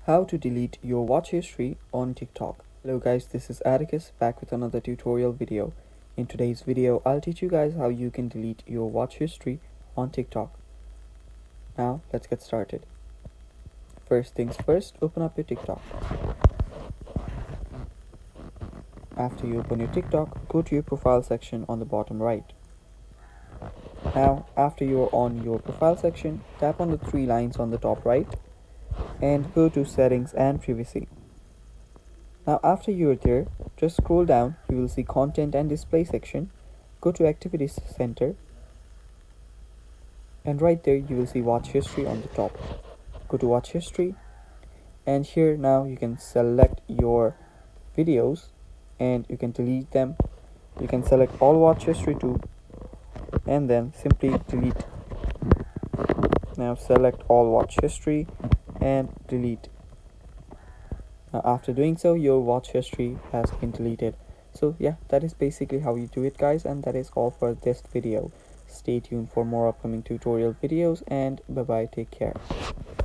How to delete your watch history on TikTok. Hello guys, this is Atticus back with another tutorial video. In today's video, I'll teach you guys how you can delete your watch history on TikTok. Now, let's get started. First things first, open up your TikTok. After you open your TikTok, go to your profile section on the bottom right. Now, after you're on your profile section, tap on the three lines on the top right and go to settings and privacy. Now after you're there, just scroll down, you will see content and display section. Go to activities center and right there you will see watch history on the top. Go to watch history and here now you can select your videos and you can delete them. You can select all watch history too and then simply delete. Now select all watch history and delete. Now after doing so, your watch history has been deleted. So yeah, that is basically how you do it guys, and that is all for this video. Stay tuned for more upcoming tutorial videos and bye bye, take care.